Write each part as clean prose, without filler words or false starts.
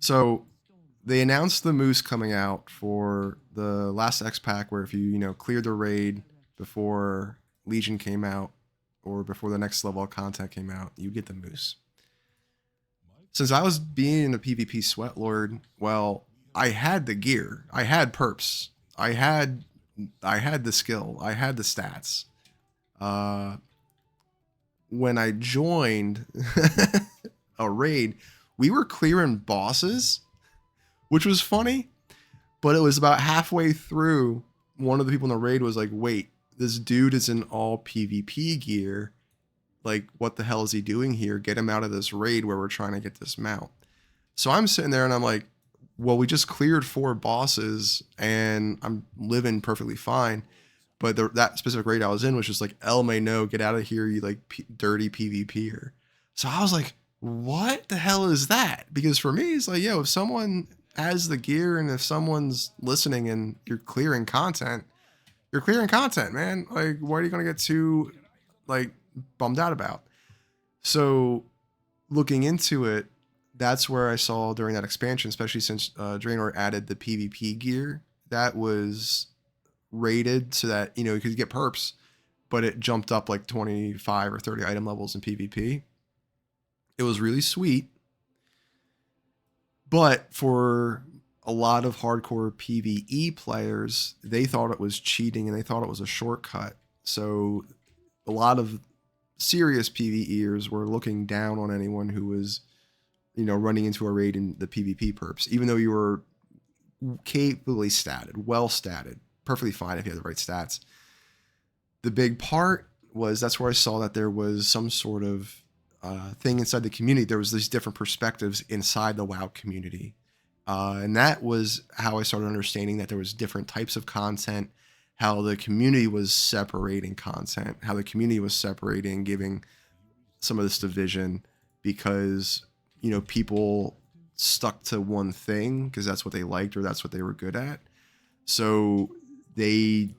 So they announced the moose coming out for the last X pack, where if you cleared the raid before Legion came out or before the next level of content came out, you get the moose. Since I was being a PvP Sweatlord, well, I had the gear, I had perps, I had the skill, I had the stats. Uh, when I joined a raid, we were clearing bosses, which was funny, but it was about halfway through. One of the people in the raid was like, wait, this dude is in all PvP gear. Like, what the hell is he doing here? Get him out of this raid where we're trying to get this mount. So I'm sitting there and I'm like, well, we just cleared 4 bosses and I'm living perfectly fine. But that specific raid I was in was just like, El may no, get out of here, you like dirty PvPer. So I was like, what the hell is that? Because for me, it's like, yo, if someone has the gear and if someone's listening and you're clearing content, man. Like, what are you going to get too, like, bummed out about? So looking into it, that's where I saw during that expansion, especially since Draenor added the PvP gear, that was rated so that you could get perps, but it jumped up like 25 or 30 item levels in PvP. It was really sweet, but for a lot of hardcore PvE players, they thought it was cheating and they thought it was a shortcut. So a lot of serious PvEers were looking down on anyone who was running into a raid in the PvP perps, even though you were capably statted, well statted, perfectly fine if you had the right stats. The big part was that's where I saw that there was some sort of thing inside the community. There was these different perspectives inside the WoW community. And that was how I started understanding that there was different types of content, how the community was separating content, how the community was separating, giving some of this division because, people stuck to one thing because that's what they liked or that's what they were good at. So they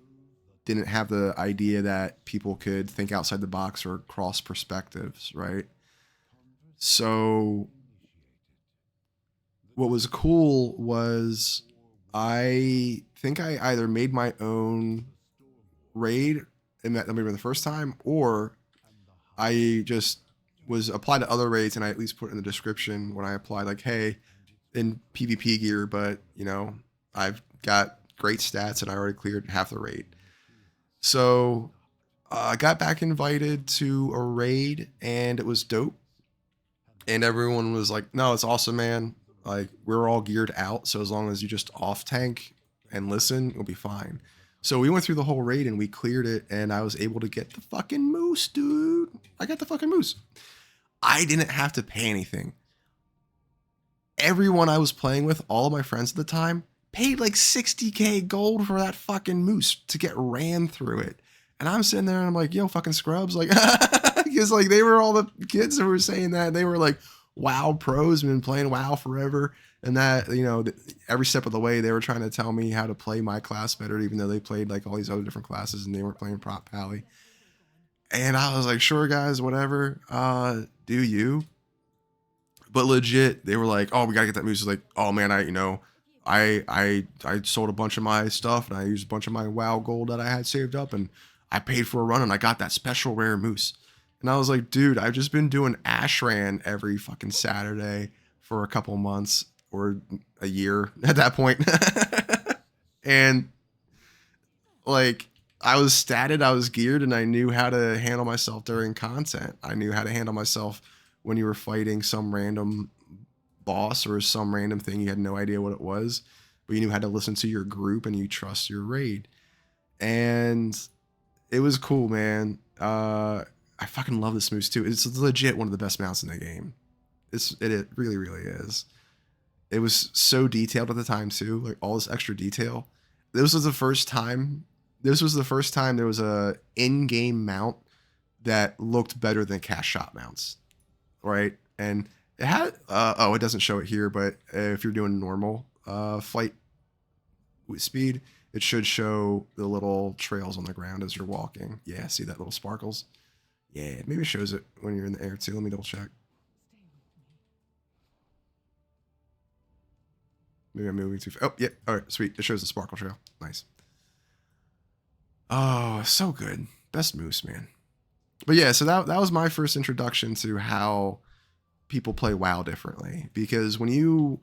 didn't have the idea that people could think outside the box or cross perspectives, right? So what was cool was I think I either made my own raid and that maybe the first time, or I just was applied to other raids and I at least put in the description when I applied, like, hey, in PvP gear, but I've got great stats and I already cleared half the raid. So I got back invited to a raid and it was dope. And everyone was like, no, it's awesome, man. Like, we're all geared out. So as long as you just off tank and listen, you'll be fine. So we went through the whole raid and we cleared it. And I was able to get the fucking moose, dude. I got the fucking moose. I didn't have to pay anything. Everyone I was playing with, all of my friends at the time, paid like 60K gold for that fucking moose to get ran through it. And I'm sitting there and I'm like, yo, fucking scrubs. Like, because like they were all the kids who were saying that. They were like WoW pros, been playing WoW forever. And that, every step of the way, they were trying to tell me how to play my class better, even though they played like all these other different classes and they weren't playing Prop Pally. And I was like, sure, guys, whatever. Do you? But legit, they were like, oh, we gotta get that moose. It's like, oh man, I sold a bunch of my stuff and I used a bunch of my WoW gold that I had saved up and I paid for a run and I got that special rare moose. And I was like, dude, I've just been doing Ashran every fucking Saturday for a couple months or a year at that point. And like, I was statted, I was geared, and I knew how to handle myself during content. I knew how to handle myself when you were fighting some random boss or some random thing. You had no idea what it was, but you knew how to listen to your group and you trust your raid. And it was cool, man. I fucking love this moose too. It's legit one of the best mounts in the game. It really, really is. It was so detailed at the time too, like all this extra detail. This was the first time there was a in-game mount that looked better than cast shot mounts, right? And it had it doesn't show it here, but if you're doing normal flight speed, it should show the little trails on the ground as you're walking. Yeah, see that little sparkles? Yeah, maybe it shows it when you're in the air too. Let me double check. Maybe I'm moving too fast. Oh, yeah. All right, sweet. It shows the sparkle trail. Nice. Oh, so good. Best moose, man. But yeah, so that was my first introduction to how people play WoW differently. Because when you,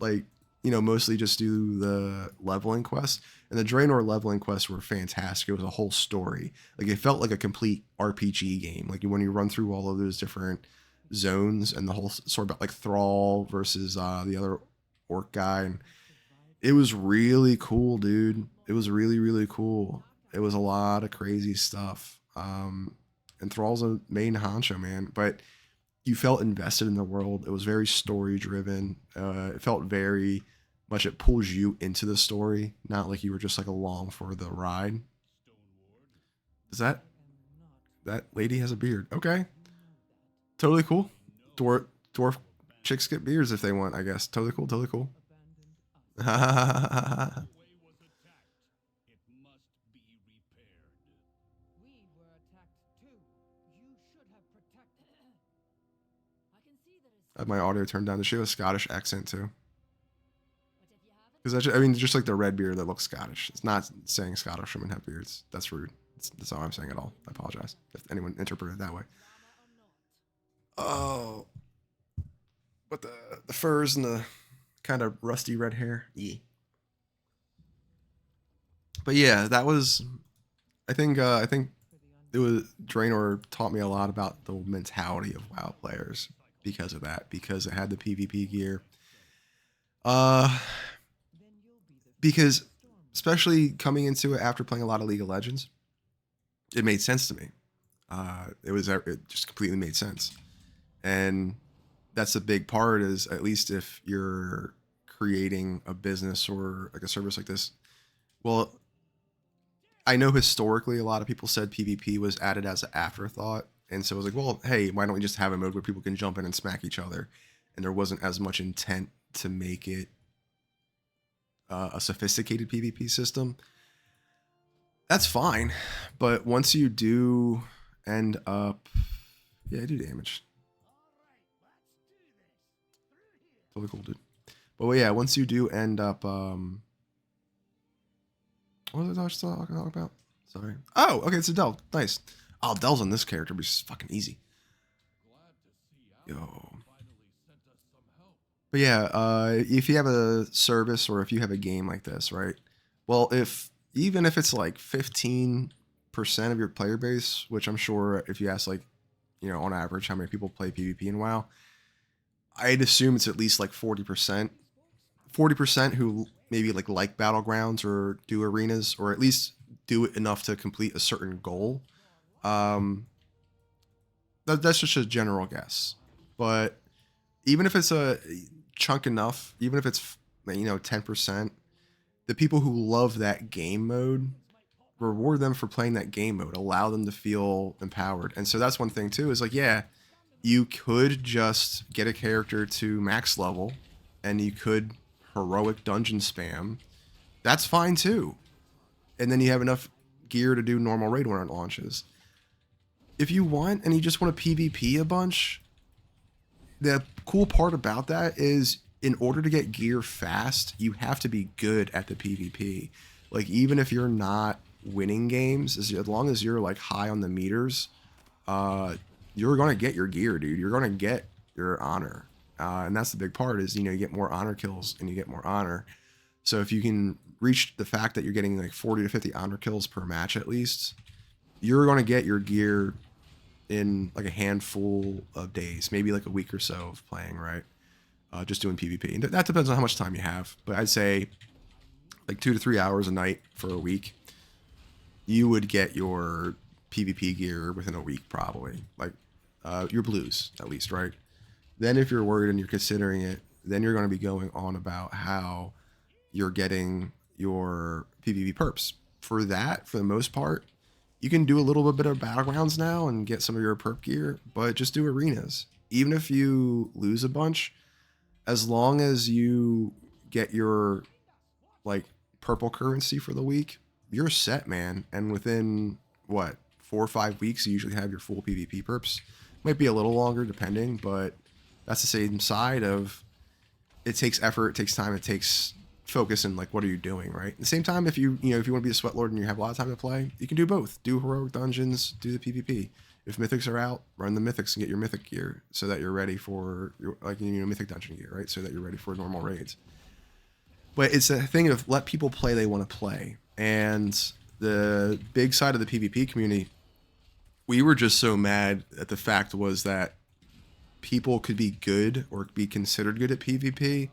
like, you know, mostly just do the leveling quests, and the Draenor leveling quests were fantastic. It was a whole story. Like, it felt like a complete RPG game. Like, when you run through all of those different zones and the whole sort about like Thrall versus the other orc guy, and it was really cool, dude. It was really, really cool. It was a lot of crazy stuff. And Thrall's a main honcho, man. But you felt invested in the world. It was very story driven. It felt very much, it pulls you into the story, not like you were just like along for the ride. Is that lady has a beard? Okay, totally cool. Dwarf chicks get beards if they want, I guess. Totally cool. Totally cool. I had my audio turned down. Does she have a Scottish accent too? Because I mean, just like the red beard that looks Scottish. It's not saying Scottish women have beards. That's rude. That's all I'm saying at all. I apologize if anyone interpreted it that way. Oh, but the furs and the kind of rusty red hair. Yeah. But yeah, that was. I think it was Draenor taught me a lot about the mentality of WoW players because of that. Because it had the PvP gear. Because especially coming into it after playing a lot of League of Legends, it made sense to me. It just completely made sense, and that's a big part. Is at least if you're creating a business or like a service like this, well, I know historically a lot of people said PvP was added as an afterthought, and so it was like, well, hey, why don't we just have a mode where people can jump in and smack each other, and there wasn't as much intent to make it a sophisticated PvP system. That's fine, but once you do end up, yeah, I do damage. Totally cool, dude. But well, yeah, once you do end up, what was I talking about? Sorry. Oh, okay, it's Adele. Nice. Oh, Adele's on this character, but she's fucking easy. Yo. But yeah, if you have a service or if you have a game like this, right? Well, even if it's like 15% of your player base, which I'm sure if you ask like, you know, on average how many people play PvP in WoW, I'd assume it's at least like 40%. 40% who maybe like battlegrounds or do arenas or at least do it enough to complete a certain goal. That's just a general guess. But even if it's a chunk enough, even if it's, you know, 10%, the people who love that game mode, reward them for playing that game mode, allow them to feel empowered. And so that's one thing too, is like, yeah, you could just get a character to max level and you could heroic dungeon spam. That's fine too. And then you have enough gear to do normal raid when it launches. If you want and you just want to PvP a bunch, the cool part about that is in order to get gear fast, you have to be good at the PvP. Like, even if you're not winning games, as long as you're like high on the meters, you're going to get your gear, dude. You're going to get your honor. And that's the big part is, you know, you get more honor kills and you get more honor. So if you can reach the fact that you're getting like 40 to 50 honor kills per match at least, you're going to get your gear in like a handful of days, maybe like a week or so of playing, right? Just doing PvP. And that depends on how much time you have. But I'd say like 2 to 3 hours a night for a week, you would get your PvP gear within a week probably. Like your blues at least, right? Then if you're worried and you're considering it, then you're going to be going on about how you're getting your PvP perps. For that, for the most part, you can do a little bit of battlegrounds now and get some of your perp gear, but just do arenas. Even if you lose a bunch, as long as you get your like purple currency for the week, you're set, man. And within what, 4 or 5 weeks, you usually have your full PvP perps. Might be a little longer depending, but that's the same side of it takes effort, it takes time, it takes focus in like what are you doing, right? At the same time, if you if you want to be a sweat lord and you have a lot of time to play, you can do both. Do heroic dungeons, do the PvP. If mythics are out, run the mythics and get your mythic gear so that you're ready for your mythic dungeon gear, right? So that you're ready for normal raids. But it's a thing of let people play they want to play. And the big side of the PvP community, we were just so mad at the fact was that people could be good or be considered good at PvP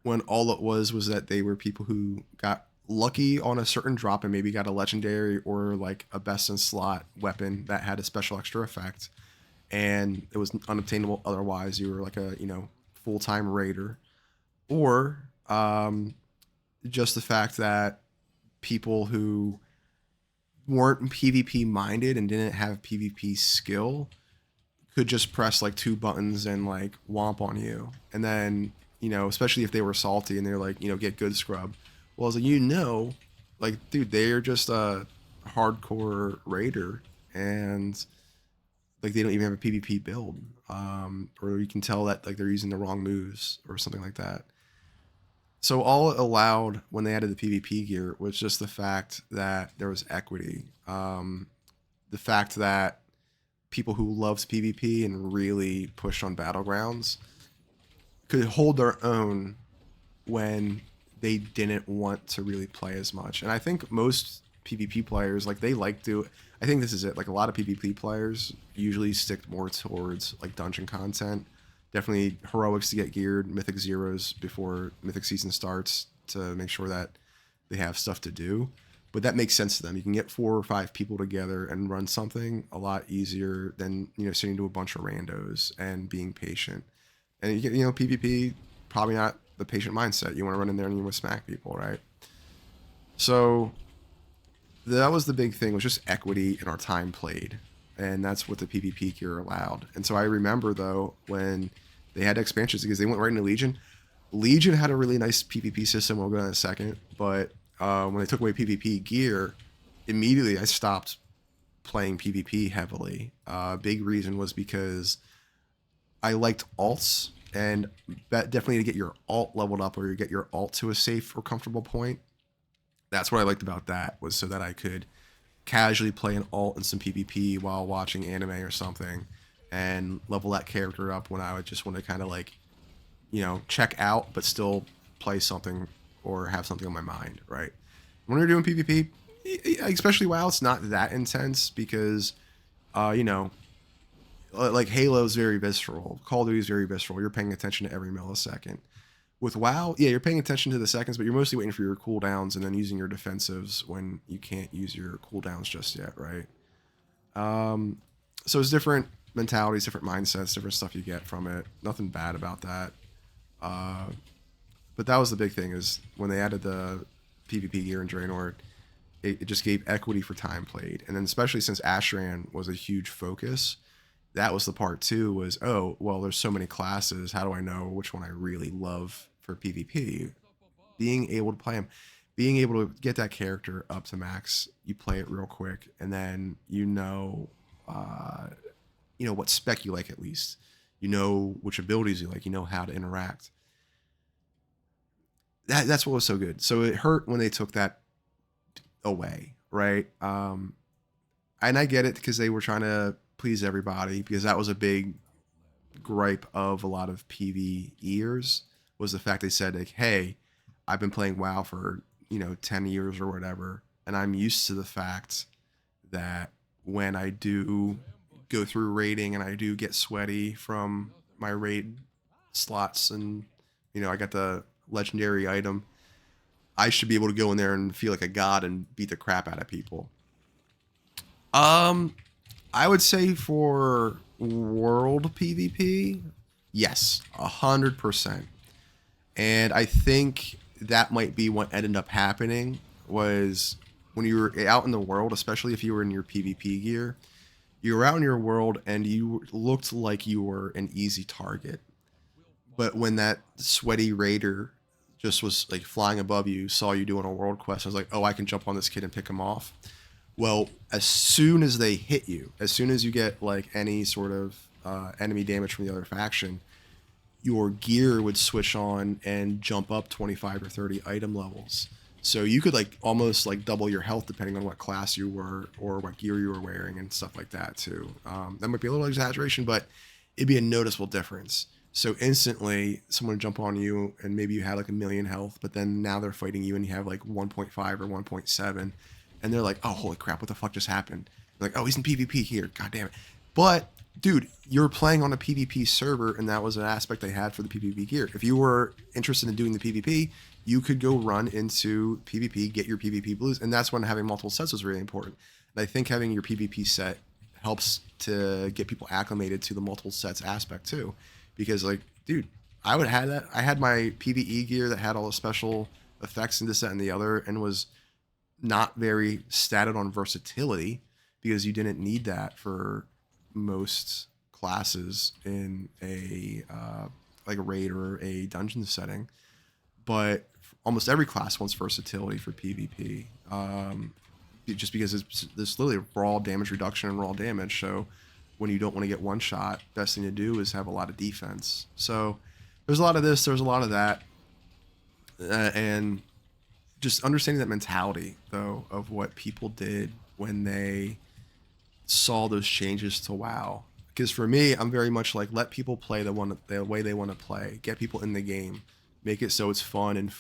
when all it was that they were people who got lucky on a certain drop and maybe got a legendary or like a best in slot weapon that had a special extra effect, and it was unobtainable otherwise. You were like a full-time raider, or just the fact that people who weren't PvP minded and didn't have PvP skill could just press like 2 buttons and like womp on you, and then especially if they were salty and they're like get good scrub. Well, I was like, like, dude, they're just a hardcore raider, and like they don't even have a PvP build, or you can tell that like they're using the wrong moves or something like that. So all it allowed when they added the PvP gear was just the fact that there was equity, the fact that people who loved PvP and really pushed on battlegrounds could hold their own when they didn't want to really play as much. And I think most PvP players, like, I think this is it. Like, a lot of PvP players usually stick more towards like dungeon content. Definitely heroics to get geared, mythic zeros before mythic season starts to make sure that they have stuff to do. But that makes sense to them. You can get 4 or 5 people together and run something a lot easier than sitting to a bunch of randos and being patient. And you get PvP, probably not the patient mindset. You want to run in there and you want to smack people, right? So that was the big thing, was just equity in our time played. And that's what the PvP gear allowed. And so I remember, though, when they had expansions, because they went right into Legion. Legion had a really nice PvP system. We'll go in a second. But when they took away PvP gear, immediately I stopped playing PvP heavily. Big reason was because I liked alts, and definitely to get your alt leveled up or you get your alt to a safe or comfortable point. That's what I liked about that, was so that I could casually play an alt and some PvP while watching anime or something and level that character up when I would just want to kind of like, check out but still play something or have something on my mind, right? When you're doing PvP, especially WoW, it's not that intense because, like Halo's very visceral. Call of Duty is very visceral. You're paying attention to every millisecond. With WoW, yeah, you're paying attention to the seconds, but you're mostly waiting for your cooldowns and then using your defensives when you can't use your cooldowns just yet, right? So it's different mentalities, different mindsets, different stuff you get from it. Nothing bad about that. But that was the big thing, is when they added the PvP gear in Draenor, it just gave equity for time played. And then especially since Ashran was a huge focus, that was the part too, was, oh, well, there's so many classes. How do I know which one I really love for PvP? Being able to play them, being able to get that character up to max, you play it real quick, and then what spec you like at least. You know which abilities you like. You know how to interact. That's what was so good. So it hurt when they took that away, right? And I get it, because they were trying to please everybody, because that was a big gripe of a lot of PvEers, was the fact they said, like, hey, I've been playing WoW for 10 years or whatever, and I'm used to the fact that when I do go through raiding and I do get sweaty from my raid slots, and I got the legendary item, I should be able to go in there and feel like a god and beat the crap out of people. I would say for world PvP, yes, 100%. And I think that might be what ended up happening, was when you were out in the world, especially if you were in your PvP gear, you were out in your world and you looked like you were an easy target. But when that sweaty raider just was like flying above you, saw you doing a world quest, I was like, oh, I can jump on this kid and pick him off. Well, as soon as they hit you, as soon as you get like any sort of enemy damage from the other faction, your gear would switch on and jump up 25 or 30 item levels. So you could like almost like double your health depending on what class you were or what gear you were wearing and stuff like that too. That might be a little exaggeration, but it'd be a noticeable difference. So instantly someone would jump on you and maybe you had like 1,000,000 health, but then now they're fighting you and you have like 1.5 or 1.7 and they're like, oh, holy crap, what the fuck just happened? They're like, oh, he's in PvP here. God damn it. But dude, you're playing on a PvP server, and that was an aspect they had for the PvP gear. If you were interested in doing the PvP, you could go run into PvP, get your PvP blues, and that's when having multiple sets was really important. And I think having your PvP set helps to get people acclimated to the multiple sets aspect too, because like, dude, I would have that. I had my PvE gear that had all the special effects in this, set, and the other, and was not very statted on versatility because you didn't need that for most classes in a like a raid or a dungeon setting, but almost every class wants versatility for PvP, just because it's literally raw damage reduction and raw damage. So when you don't want to get one shot, best thing to do is have a lot of defense. So there's a lot of this, there's a lot of that, and just understanding that mentality though of what people did when they saw those changes to WoW. Because for me, I'm very much like, let people play the way they want to play, get people in the game, make it so it's fun and